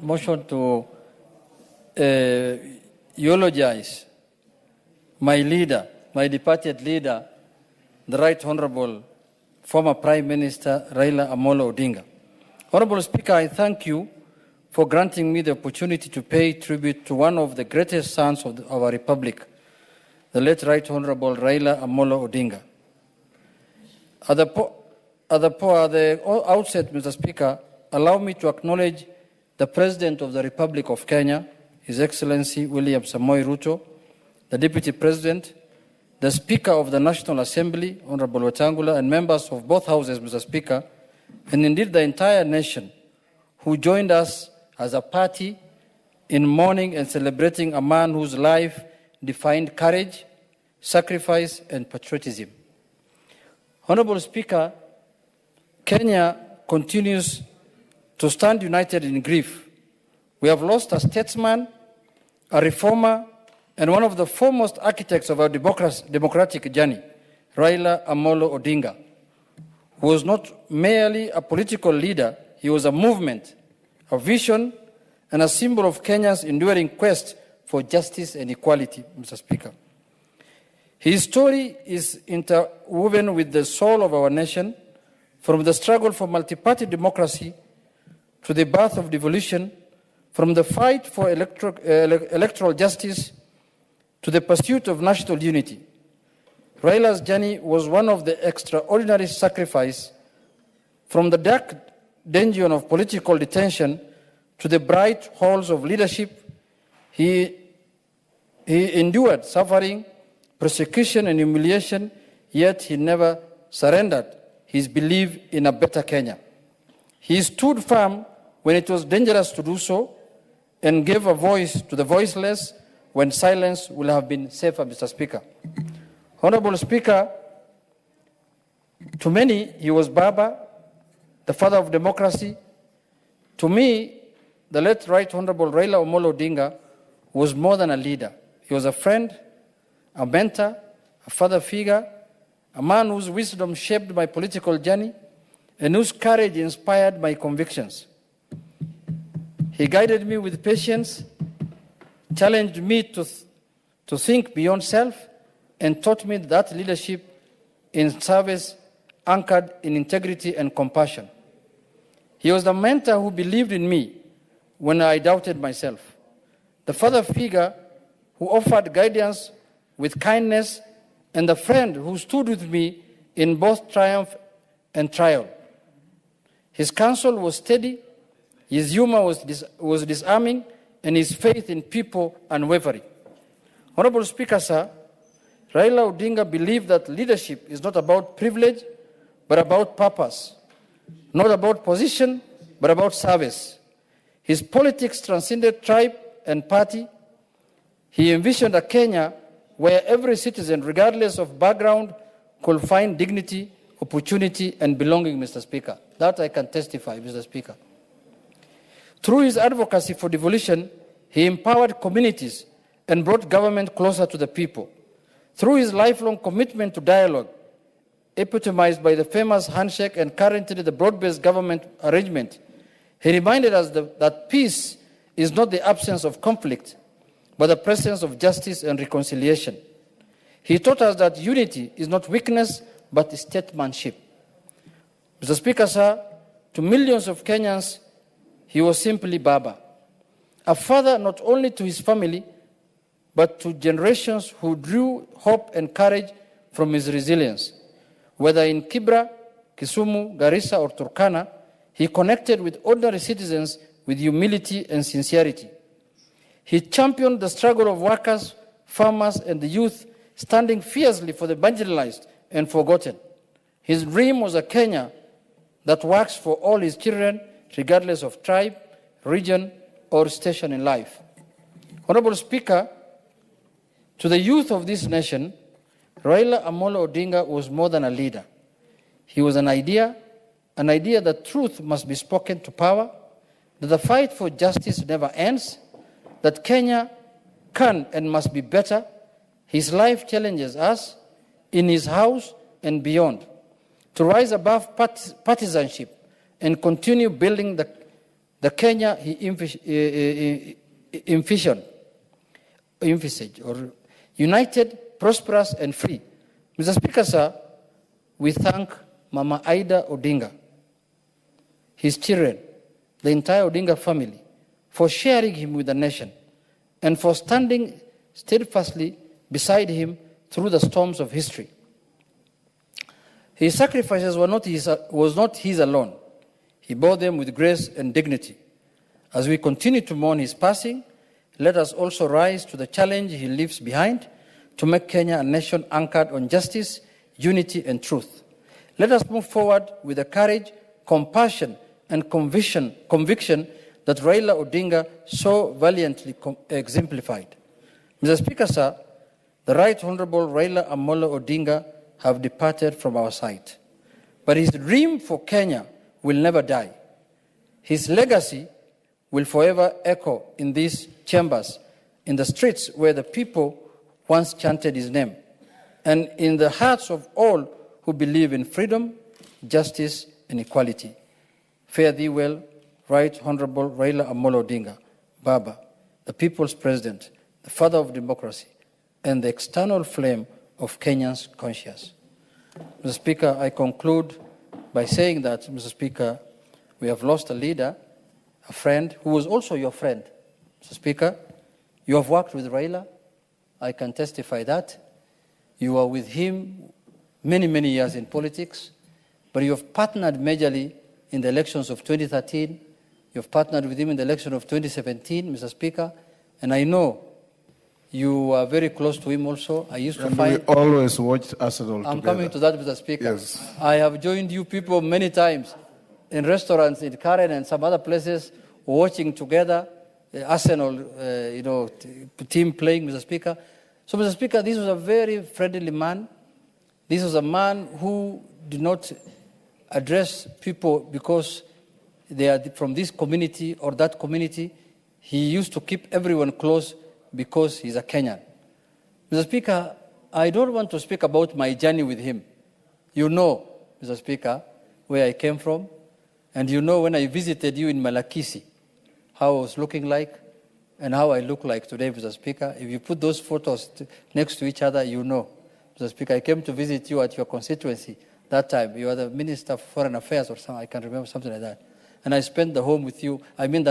motion to eulogize my leader, my departed leader, the Right Honorable former Prime Minister Raila Amolo Odinga. Honorable Speaker, I thank you for granting me the opportunity to pay tribute to one of the greatest sons of our Republic, the late Right Honorable Raila Amolo Odinga. At the outset, Mr. Speaker, allow me to acknowledge the President of the Republic of Kenya, His Excellency William Samoei Ruto, the Deputy President, the Speaker of the National Assembly, Honorable Wetangula, and members of both houses, Mr. Speaker, and indeed the entire nation who joined us as a party in mourning and celebrating a man whose life defined courage, sacrifice, and patriotism. Honorable Speaker, Kenya continues to stand united in grief. We have lost a statesman, a reformer, and one of the foremost architects of our democratic journey, Raila Amolo Odinga, who was not merely a political leader, he was a movement, a vision, and a symbol of Kenya's enduring quest for justice and equality, Mr. Speaker. His story is interwoven with the soul of our nation, from the struggle for multi-party democracy to the birth of devolution, from the fight for electoral justice to the pursuit of national unity. Raila's journey was one of the extraordinary sacrifice, from the dark dungeon of political detention to the bright halls of leadership. He endured suffering, persecution, and humiliation, yet he never surrendered his belief in a better Kenya. He stood firm when it was dangerous to do so and gave a voice to the voiceless when silence will have been safer, Mr. Speaker. Honorable Speaker, to many, he was Baba, the father of democracy. To me, the late Right Honorable Raila Amolo Odinga was more than a leader. He was a friend, a mentor, a father figure, a man whose wisdom shaped my political journey and whose courage inspired my convictions. He guided me with patience, challenged me to think beyond self, and taught me that leadership in service anchored in integrity and compassion. He was the mentor who believed in me when I doubted myself, the father figure who offered guidance with kindness, and the friend who stood with me in both triumph and trial. His counsel was steady, his humor was disarming, and his faith in people unwavering. Honorable Speaker, sir, Raila Odinga believed that leadership is not about privilege, but about purpose. Not about position, but about service. His politics transcended tribe and party. He envisioned a Kenya where every citizen, regardless of background, could find dignity, opportunity, and belonging, Mr. Speaker. That I can testify, Mr. Speaker. Through his advocacy for devolution, he empowered communities and brought government closer to the people. Through his lifelong commitment to dialogue, epitomized by the famous handshake and currently the broad-based government arrangement, he reminded us that peace is not the absence of conflict, but the presence of justice and reconciliation. He taught us that unity is not weakness, but statesmanship. Mr. Speaker, sir, to millions of Kenyans, he was simply Baba, a father not only to his family, but to generations who drew hope and courage from his resilience. Whether in Kibra, Kisumu, Garissa, or Turkana, he connected with ordinary citizens with humility and sincerity. He championed the struggle of workers, farmers, and the youth, standing fiercely for the marginalized and forgotten. His dream was a Kenya that works for all his children, regardless of tribe, region, or station in life. Honorable Speaker, to the youth of this nation, Raila Amolo Odinga was more than a leader. He was an idea that truth must be spoken to power, that the fight for justice never ends, that Kenya can and must be better. His life challenges us in his house and beyond to rise above partisanship and continue building the the Kenya he envisaged, or united, prosperous, and free. Mr. Speaker, sir, we thank Mama Ida Odinga, his children, the entire Odinga family, for sharing him with the nation and for standing steadfastly beside him through the storms of history. His sacrifices was not his alone. He bore them with grace and dignity. As we continue to mourn his passing, let us also rise to the challenge he leaves behind to make Kenya a nation anchored on justice, unity, and truth. Let us move forward with the courage, compassion, and conviction that Raila Odinga so valiantly exemplified. Mr. Speaker, sir, the Right Honorable Raila Amolo Odinga have departed from our sight. But his dream for Kenya will never die. His legacy will forever echo in these chambers, in the streets where the people once chanted his name, and in the hearts of all who believe in freedom, justice, and equality. Fare thee well, Right Honorable Raila Amolo Odinga, Baba, the people's president, the father of democracy, and the external flame of Kenyans' conscience. Mr. Speaker, I conclude by saying that, Mr. Speaker, we have lost a leader, a friend, who was also your friend. Mr. Speaker, you have worked with Raila. I can testify that. You were with him many, many years in politics, but you have partnered majorly in the elections of 2013. You have partnered with him in the election of 2017, Mr. Speaker, and I know you are very close to him also. I used to find... We always watched Arsenal together. I'm coming to that, Mr. Speaker. Yes. I have joined you people many times in restaurants in Karen and some other places, watching together the Arsenal, team playing, Mr. Speaker. So, Mr. Speaker, this was a very friendly man. This was a man who did not address people because they are from this community or that community. He used to keep everyone close because he's a Kenyan. Mr. Speaker, I don't want to speak about my journey with him. You know, Mr. Speaker, where I came from, and you know when I visited you in Malakisi, how I was looking like and how I look like today, Mr. Speaker. If you put those photos next to each other, you know. Mr. Speaker, I came to visit you at your constituency that time. You were the Minister of Foreign Affairs or something, I can remember something like that. And I spent the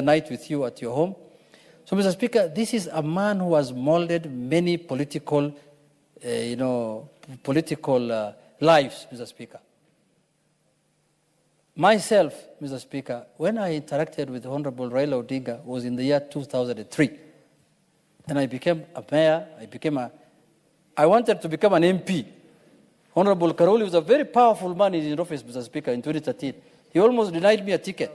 night with you at your home. So, Mr. Speaker, this is a man who has molded many political lives, Mr. Speaker. Myself, Mr. Speaker, when I interacted with Honorable Raila Odinga was in the year 2003. And I became a mayor, I wanted to become an MP. Honorable Karoli was a very powerful man in his office, Mr. Speaker, in 2013. He almost denied me a ticket.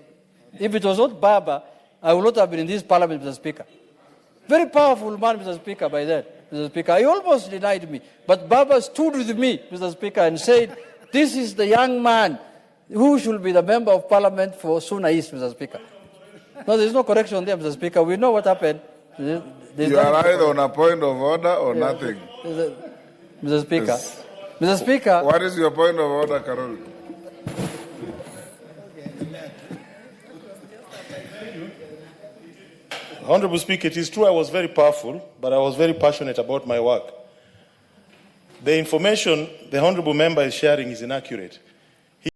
If it was not Baba, I would not have been in this parliament, Mr. Speaker. Very powerful man, Mr. Speaker, by then, Mr. Speaker. He almost denied me. But Baba stood with me, Mr. Speaker, and said, this is the young man who should be the member of parliament for Suna East, Mr. Speaker. No, there's no correction there, Mr. Speaker. We know what happened. You are either on a point of order or nothing. Mr. Speaker. Yes. Mr. Speaker. What is your point of order, Carol? Honorable Speaker, it is true I was very powerful, but I was very passionate about my work. The information the Honorable Member is sharing is inaccurate.